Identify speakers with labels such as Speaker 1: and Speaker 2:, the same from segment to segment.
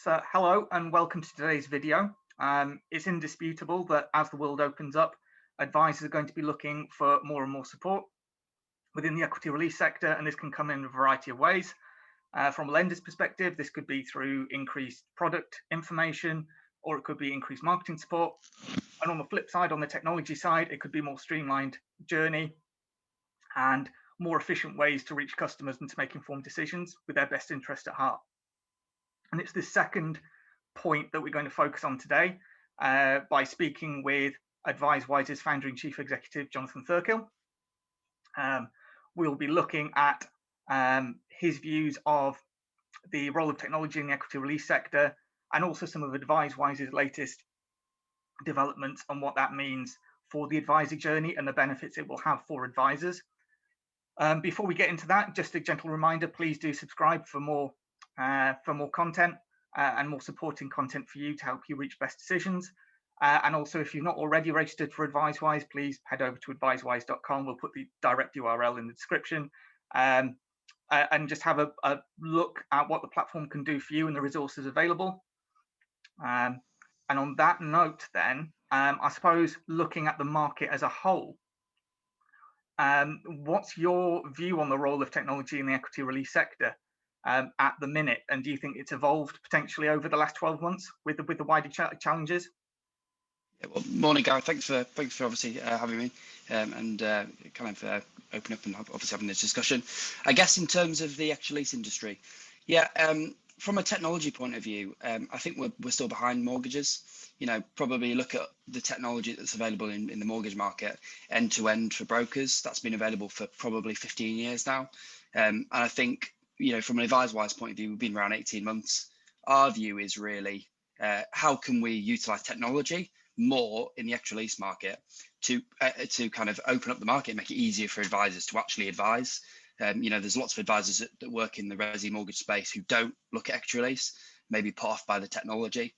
Speaker 1: So hello and welcome to today's video. It's indisputable that as the world opens up, advisors are going to be looking for more and more support within the equity release sector, and this can come in a variety of ways. From a lender's perspective, this could be through increased product information, or it could be increased marketing support. And on the flip side, on the technology side, it could be more streamlined journey and more efficient ways to reach customers and to make informed decisions with their best interest at heart. And it's this second point that we're going to focus on today by speaking with AdviseWise's founder and chief executive, Jonathan Thirkill. We'll be looking at his views of the role of technology in the equity release sector, and also some of AdviseWise's latest developments on what that means for the advisor journey and the benefits it will have for advisors. Before we get into that, just a gentle reminder, please do subscribe for more content and more supporting content for you to help you reach best decisions. And also, if you've not already registered for AdviseWise, please head over to advisewise.com. We'll put the direct URL in the description, and just have a look at what the platform can do for you and the resources available. And on that note, then, I suppose looking at the market as a whole, what's your view on the role of technology in the equity release sector at the minute, and do you think it's evolved potentially over the last 12 months with the wider challenges?
Speaker 2: Yeah, well, morning, Gareth. Thanks for obviously having me and kind of open up and obviously having this discussion. I guess in terms of the actual lease industry, yeah, from a technology point of view, I think we're still behind mortgages. You know, probably look at the technology that's available in the mortgage market end to end for brokers. That's been available for probably 15 years now, and I think, you know, from an AdviseWise point of view, we've been around 18 months. Our view is really how can we utilize technology more in the actual lease market to kind of open up the market and make it easier for advisors to actually advise. You know, there's lots of advisors that work in the resi mortgage space who don't look at equity release, maybe put off by the technology.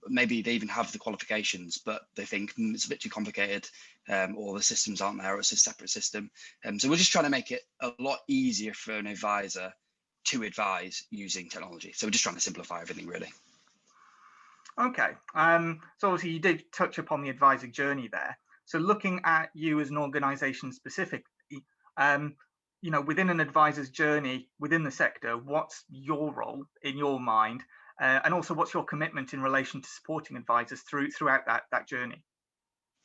Speaker 2: Maybe they even have the qualifications, but they think it's a bit too complicated, or the systems aren't there, or it's a separate system. So we're just trying to make it a lot easier for an advisor to advise using technology. So we're just trying to simplify everything, really.
Speaker 1: Okay, so obviously you did touch upon the advisor journey there. So looking at you as an organization specifically, you know, within an advisor's journey within the sector, what's your role in your mind, and also what's your commitment in relation to supporting advisors throughout that journey?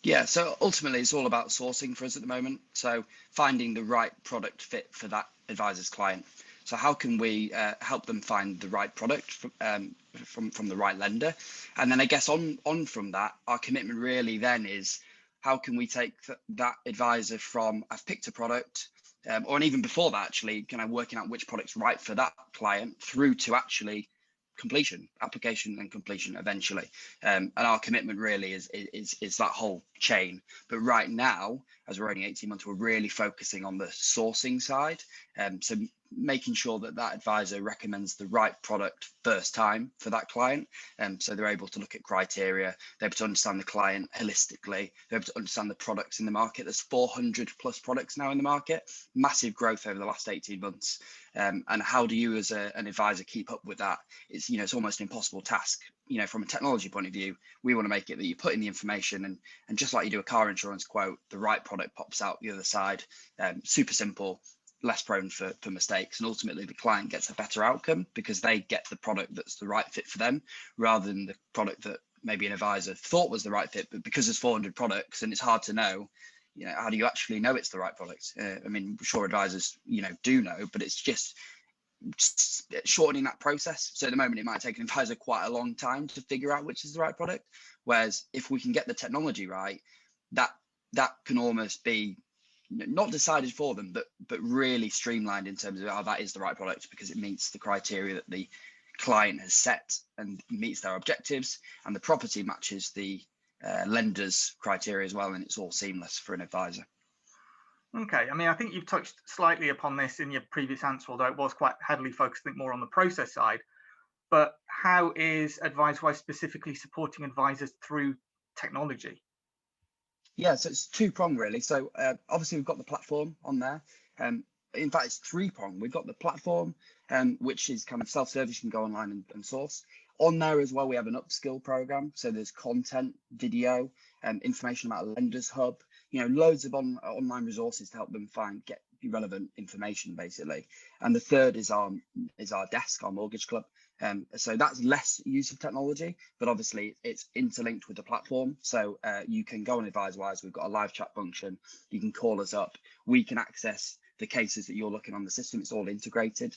Speaker 2: Yeah, so ultimately it's all about sourcing for us at the moment. So finding the right product fit for that advisor's client. So how can we help them find the right product from the right lender? And then I guess on from that, our commitment really then is how can we take that advisor from I've picked a product, or even before that, actually kind of working out which product's right for that client through to actually completion, application and completion eventually. And our commitment really is that whole chain. But right now, as we're only 18 months, we're really focusing on the sourcing side. So making sure that advisor recommends the right product first time for that client. So they're able to look at criteria, they're able to understand the client holistically, they're able to understand the products in the market. There's 400 plus products now in the market, massive growth over the last 18 months. And how do you as an advisor keep up with that? It's, you know, it's almost an impossible task. You know, from a technology point of view, we want to make it that you put in the information and just like you do a car insurance quote, the right product pops out the other side. Super simple, less prone for mistakes, and ultimately the client gets a better outcome because they get the product that's the right fit for them rather than the product that maybe an advisor thought was the right fit, but because there's 400 products and it's hard to know, you know, how do you actually know it's the right product? I mean, sure, advisors, you know, do know, but it's just shortening that process. So at the moment, it might take an advisor quite a long time to figure out which is the right product. Whereas if we can get the technology right, that can almost be not decided for them, but really streamlined in terms of how that is the right product because it meets the criteria that the client has set and meets their objectives, and the property matches the lender's criteria as well, and it's all seamless for an advisor.
Speaker 1: Okay, I mean, I think you've touched slightly upon this in your previous answer, although it was quite heavily focused, I think, more on the process side. But how is AdviseWise specifically supporting advisors through technology?
Speaker 2: Yeah, so it's two-pronged really. So obviously we've got the platform on there. In fact, it's three-pronged. We've got the platform, which is kind of self-service, you can go online and source. On there as well, we have an upskill program. So there's content, video, information about a lenders hub, loads of online resources to help them get relevant information, basically. And the third is our desk, our mortgage club. So that's less use of technology, but obviously it's interlinked with the platform. So you can go on AdviseWise. We've got a live chat function. You can call us up. We can access the cases that you're looking on the system. It's all integrated.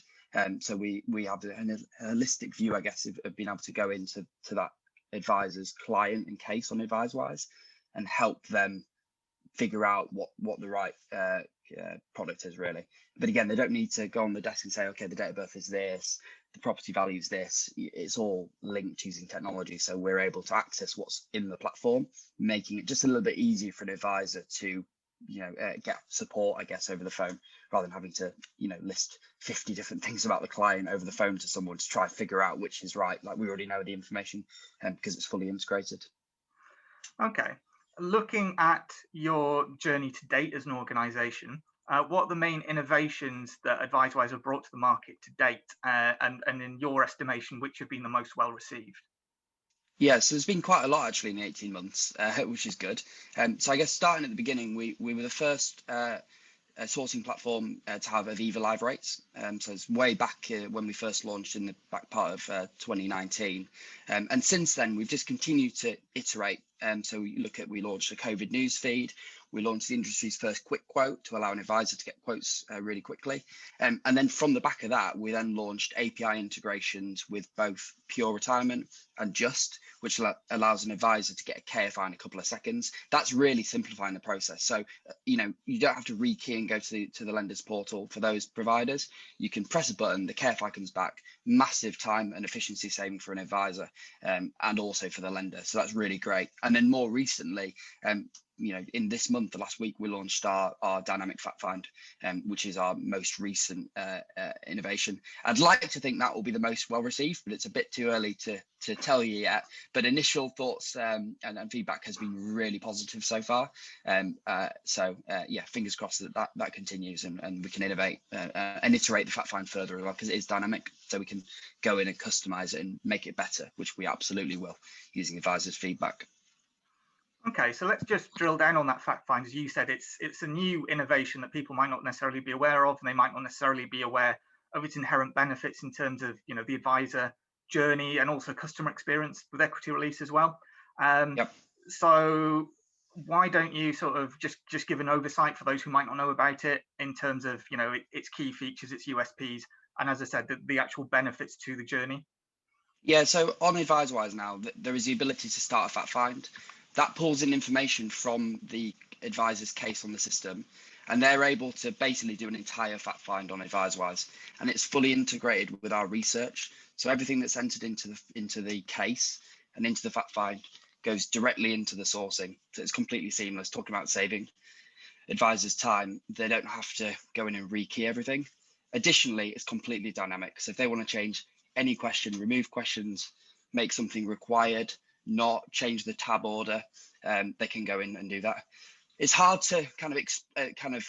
Speaker 2: So we have a holistic view, I guess, of being able to go into that advisor's client and case on AdviseWise and help them figure out what the right product is, really. But again, they don't need to go on the desk and say, okay, the date of birth is this, the property value is this. It's all linked using technology, so we're able to access what's in the platform, making it just a little bit easier for an advisor to get support, I guess, over the phone, rather than having to list 50 different things about the client over the phone to someone to try and figure out which is right. Like, we already know the information because it's fully integrated.
Speaker 1: Okay. Looking at your journey to date as an organization, what are the main innovations that AdviseWise have brought to the market to date, and in your estimation, which have been the most well received?
Speaker 2: Yeah, so there's been quite a lot actually in the 18 months, which is good. So I guess starting at the beginning, we were the first sourcing platform to have Aviva live rates. So it's way back when we first launched in the back part of 2019. And since then, we've just continued to iterate. So we launched a COVID news feed. We launched the industry's first quick quote to allow an advisor to get quotes really quickly. And then from the back of that, we then launched API integrations with both Pure Retirement and Just, which allows an advisor to get a KFI in a couple of seconds. That's really simplifying the process. So, you don't have to rekey and go to the lender's portal for those providers. You can press a button, the KFI comes back, massive time and efficiency saving for an advisor, and also for the lender. So that's really great. And then more recently, in this month, the last week, we launched our dynamic fact find, which is our most recent innovation. I'd like to think that will be the most well received, but it's a bit too early to tell you yet. But initial thoughts and feedback has been really positive so far. So fingers crossed that continues and we can innovate and iterate the fact find further as well, because it is dynamic. So we can go in and customize it and make it better, which we absolutely will, using advisors' feedback.
Speaker 1: Okay, so let's just drill down on that fact find. As you said, it's a new innovation that people might not necessarily be aware of, and they might not necessarily be aware of its inherent benefits in terms of the advisor journey and also customer experience with equity release as well.
Speaker 2: Yep.
Speaker 1: So why don't you sort of just give an oversight for those who might not know about it in terms of its key features, its USPs, and as I said, the actual benefits to the journey?
Speaker 2: Yeah, so on AdviseWise now, there is the ability to start a fact find. That pulls in information from the advisor's case on the system, and they're able to basically do an entire fact find on AdviseWise, and it's fully integrated with our research. So everything that's entered into the case and into the fact find goes directly into the sourcing. So it's completely seamless. Talking about saving advisors time, they don't have to go in and rekey everything. Additionally, it's completely dynamic. So if they want to change any question, remove questions, make something required, not change the tab order, they can go in and do that. It's hard to kind of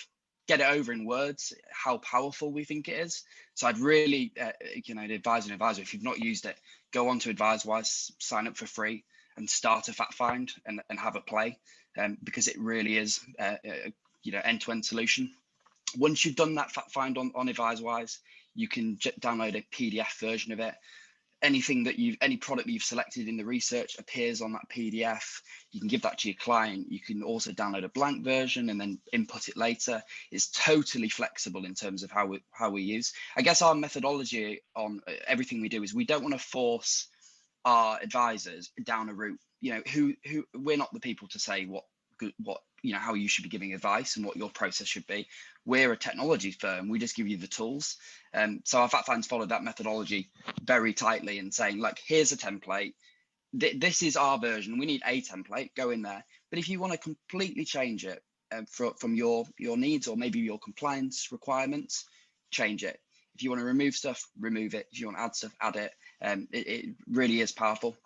Speaker 2: get it over in words how powerful we think it is. So I'd really advise an advisor, if you've not used it, go on to AdviseWise, sign up for free and start a fact find and have a play, because it really is end-to-end solution. Once you've done that fact find on AdviseWise, you can download a PDF version of it. Any product that you've selected in the research appears on that PDF. You can give that to your client. You can also download a blank version and then input it later. It's totally flexible in terms of how we use. I guess our methodology on everything we do is we don't want to force our advisors down a route. Who we're not the people to say how you should be giving advice and what your process should be. We're a technology firm. We just give you the tools. So our fact finds follow that methodology very tightly and saying, like, here's a template. This is our version. We need a template. Go in there. But if you want to completely change it from your needs or maybe your compliance requirements, change it. If you want to remove stuff, remove it. If you want to add stuff, add it. It really is powerful.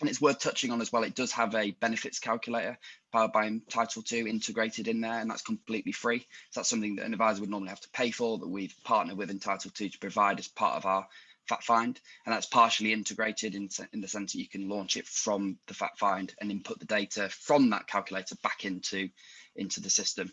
Speaker 2: And it's worth touching on as well, it does have a benefits calculator powered by Title II integrated in there, and that's completely free. So that's something that an advisor would normally have to pay for, that we've partnered with Title II to provide as part of our fact find, and that's partially integrated in the sense that you can launch it from the fact find and input the data from that calculator back into the system.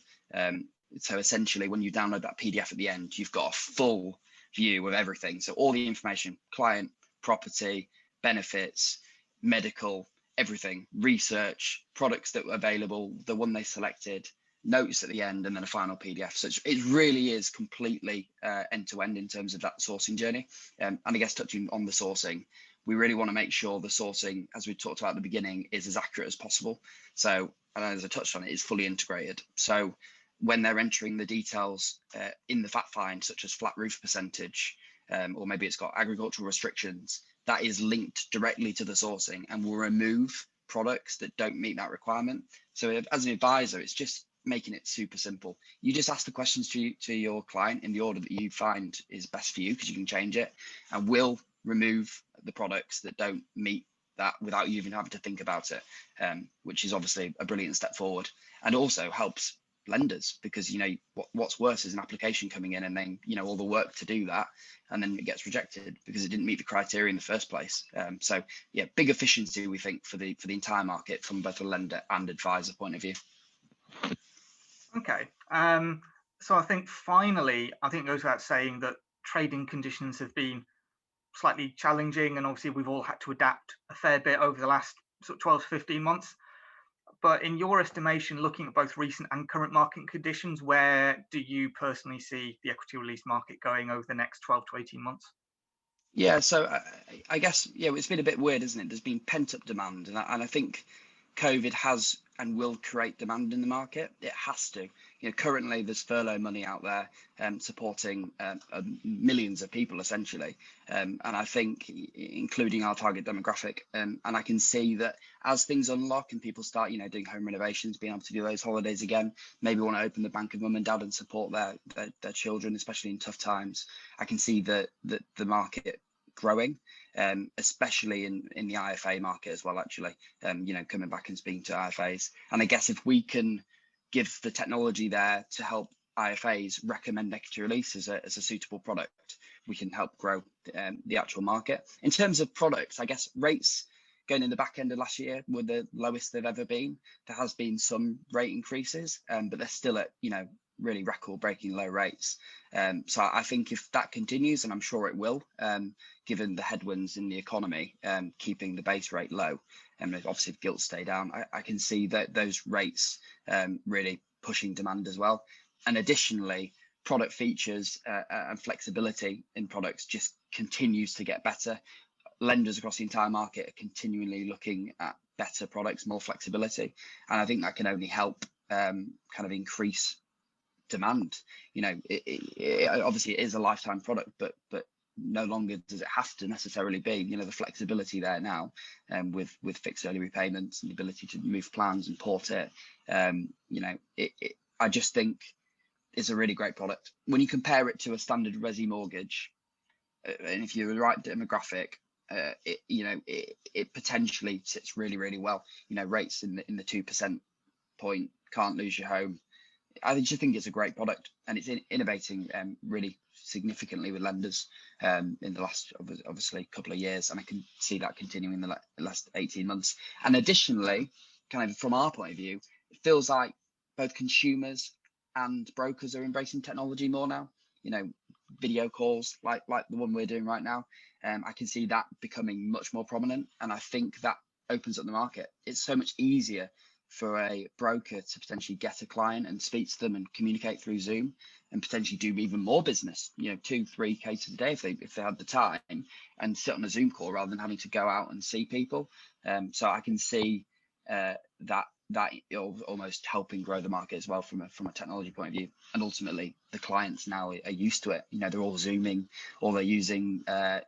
Speaker 2: So essentially, when you download that PDF at the end, you've got a full view of everything. So all the information, client, property, benefits, medical, everything, research, products that were available, the one they selected, notes at the end, and then a final PDF. So it really is completely end to end in terms of that sourcing journey. And I guess touching on the sourcing, we really want to make sure the sourcing, as we talked about at the beginning, is as accurate as possible. So, and as I touched on, it is fully integrated. So when they're entering the details in the fact find, such as flat roof percentage, or maybe it's got agricultural restrictions, that is linked directly to the sourcing and will remove products that don't meet that requirement. So as an advisor, it's just making it super simple. You just ask the questions to your client in the order that you find is best for you, because you can change it, and we'll remove the products that don't meet that without you even having to think about it, which is obviously a brilliant step forward, and also helps lenders, because what's worse is an application coming in and then all the work to do that, and then it gets rejected because it didn't meet the criteria in the first place. So yeah, big efficiency, we think, for the entire market from both a lender and advisor point of view.
Speaker 1: Okay, so I think finally, I think it goes without saying that trading conditions have been slightly challenging, and obviously we've all had to adapt a fair bit over the last sort of 12 to 15 months. But in your estimation, looking at both recent and current market conditions, where do you personally see the equity release market going over the next 12 to 18 months?
Speaker 2: Yeah, so I guess, it's been a bit weird, isn't it? There's been pent up demand, and I think COVID has and will create demand in the market. It has to. Currently there's furlough money out there supporting millions of people essentially, and I think including our target demographic. And I can see that as things unlock and people start, doing home renovations, being able to do those holidays again, maybe want to open the bank of mum and dad and support their children, especially in tough times. I can see that the market growing, especially in the IFA market as well, actually, coming back and speaking to IFAs. And I guess if we can give the technology there to help IFAs recommend equity release as a suitable product, we can help grow the actual market. In terms of products, I guess rates going in the back end of last year were the lowest they've ever been. There has been some rate increases, but they're still at, really record-breaking low rates. So I think if that continues, and I'm sure it will, given the headwinds in the economy, keeping the base rate low, and obviously if gilts stay down, I can see that those rates really pushing demand as well. And additionally, product features and flexibility in products just continues to get better. Lenders across the entire market are continually looking at better products, more flexibility, and I think that can only help kind of increase demand. Obviously it is a lifetime product, but no longer does it have to necessarily be. The flexibility there now, with fixed early repayments and the ability to move plans and port it, I just think it's a really great product. When you compare it to a standard resi mortgage, and if you're the right demographic, it potentially sits really, really well. Rates in the 2% point, can't lose your home. I just think it's a great product, and it's innovating really significantly with lenders in the last obviously couple of years, and I can see that continuing in the last 18 months. And additionally, kind of from our point of view, it feels like both consumers and brokers are embracing technology more now. Video calls like the one we're doing right now, I can see that becoming much more prominent, and I think that opens up the market. It's so much easier for a broker to potentially get a client and speak to them and communicate through Zoom, and potentially do even more business, 2-3 cases a day if they had the time, and sit on a Zoom call rather than having to go out and see people. So I can see that almost helping grow the market as well from a technology point of view. And ultimately the clients now are used to it. They're all Zooming, or they're using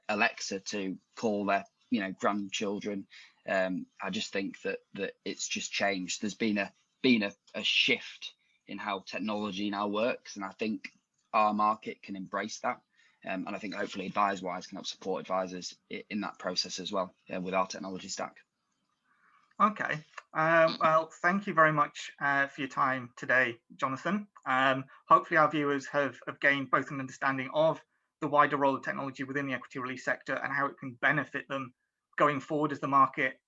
Speaker 2: Alexa to call their grandchildren. I just think that it's just changed. There's been a shift in how technology now works, and I think our market can embrace that. And I think hopefully AdviseWise can help support advisors in that process as well, with our technology stack.
Speaker 1: Okay, well, thank you very much for your time today, Jonathan. Hopefully our viewers have gained both an understanding of the wider role of technology within the equity release sector and how it can benefit them going forward as the market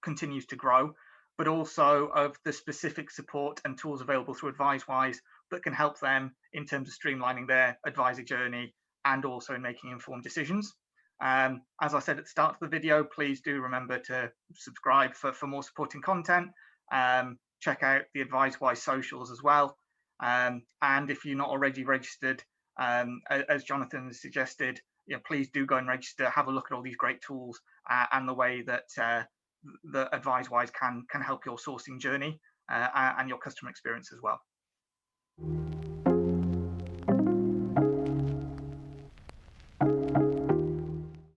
Speaker 1: continues to grow, but also of the specific support and tools available through AdviseWise that can help them in terms of streamlining their advisor journey and also in making informed decisions. As I said at the start of the video, please do remember to subscribe for more supporting content. Check out the AdviseWise socials as well. And if you're not already registered, as Jonathan has suggested, please do go and register, have a look at all these great tools and the way that the AdviseWise can help your sourcing journey and your customer experience as well.